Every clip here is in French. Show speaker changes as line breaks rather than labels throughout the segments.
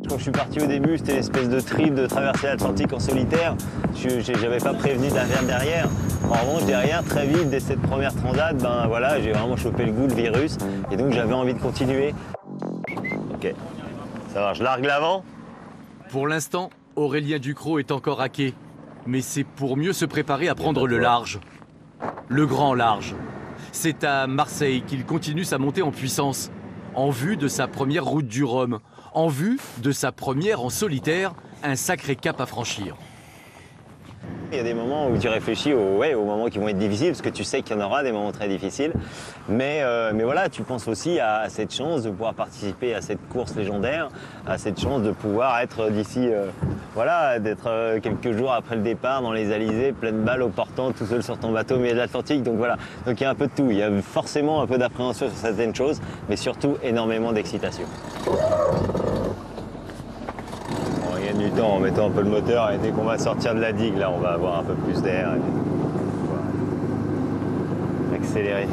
Quand je suis parti au début, c'était l'espèce de trip de traverser l'Atlantique en solitaire. J'avais pas prévenu d'un derrière. En revanche, derrière, très vite, dès cette première transat, ben voilà, j'ai vraiment chopé le goût, le virus. Et donc, j'avais envie de continuer. Ok, ça va, je largue l'avant.
Pour l'instant, Aurélien Ducrot est encore à quai. Mais c'est pour mieux se préparer à prendre le large. Le grand large. C'est à Marseille qu'il continue sa montée en puissance. En vue de sa première route du Rhum. En vue de sa première en solitaire, un sacré cap à franchir.
Il y a des moments où tu réfléchis aux moments qui vont être difficiles, parce que tu sais qu'il y en aura des moments très difficiles. Mais voilà, tu penses aussi à cette chance de pouvoir participer à cette course légendaire, à cette chance de pouvoir être d'ici, d'être quelques jours après le départ dans les Alizés, pleine balle au portant, tout seul sur ton bateau au milieu de l'Atlantique. Donc voilà, donc il y a un peu de tout. Il y a forcément un peu d'appréhension sur certaines choses, mais surtout énormément d'excitation. On gagne du temps en mettant un peu le moteur et dès qu'on va sortir de la digue, là, on va avoir un peu plus d'air. Accélérer.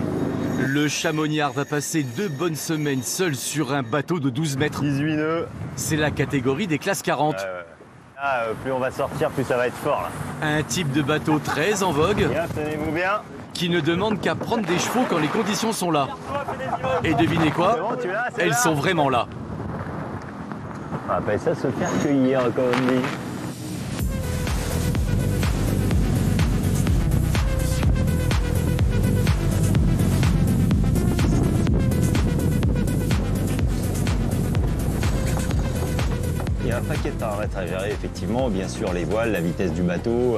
Le Chamoniard va passer 2 bonnes semaines seul sur un bateau de 12 mètres.
18 nœuds.
C'est la catégorie des classes 40.
Plus on va sortir, plus ça va être fort. Là.
Un type de bateau très en vogue.
Bien, tenez-vous bien.
Qui ne demande qu'à prendre des chevaux quand les conditions sont là. Et devinez quoi?
Bon,
elles sont vraiment là.
On appelle ça se faire cueillir, comme on dit. Il y a un paquet de paramètres à gérer, effectivement. Bien sûr, les voiles, la vitesse du bateau.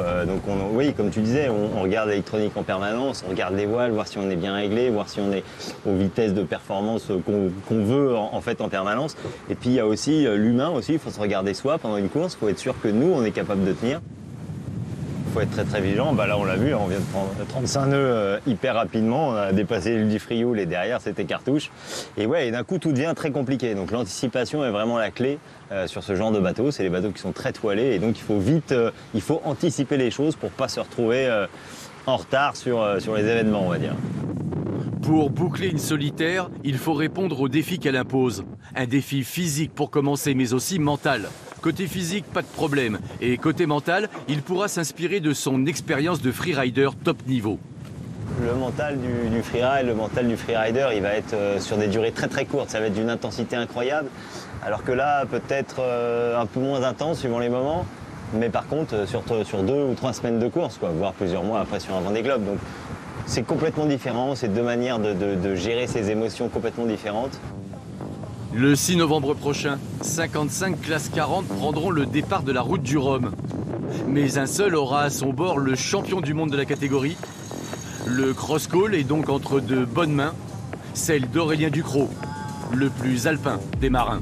Oui, comme tu disais, on regarde l'électronique en permanence, on regarde les voiles, voir si on est bien réglé, voir si on est aux vitesses de performance qu'on veut en fait en permanence. Et puis, il y a aussi l'humain aussi. Il faut se regarder soi pendant une course. Il faut être sûr que nous, on est capable de tenir. Il faut être très très vigilant. Là, on l'a vu, on vient de prendre 35 nœuds hyper rapidement. On a dépassé l'île du Frioul et derrière, c'était cartouche. Et d'un coup, tout devient très compliqué. Donc l'anticipation est vraiment la clé sur ce genre de bateau. C'est les bateaux qui sont très toilés et donc il faut anticiper les choses pour ne pas se retrouver en retard sur les événements, on va dire.
Pour boucler une solitaire, il faut répondre au défi qu'elle impose. Un défi physique pour commencer, mais aussi mental. Côté physique, pas de problème. Et côté mental, il pourra s'inspirer de son expérience de freerider top niveau.
Le mental du freeride, le mental du freerider, il va être sur des durées très très courtes. Ça va être d'une intensité incroyable. Alors que là, peut-être un peu moins intense suivant les moments. Mais par contre, sur 2 ou 3 semaines de course, voire plusieurs mois après sur un Vendée Globe. Donc c'est complètement différent. C'est 2 manières de gérer ses émotions complètement différentes.
Le 6 novembre prochain, 55 classes 40 prendront le départ de la route du Rhum. Mais un seul aura à son bord le champion du monde de la catégorie. Le cross-call est donc entre de bonnes mains, celle d'Aurélien Ducrot, le plus alpin des marins.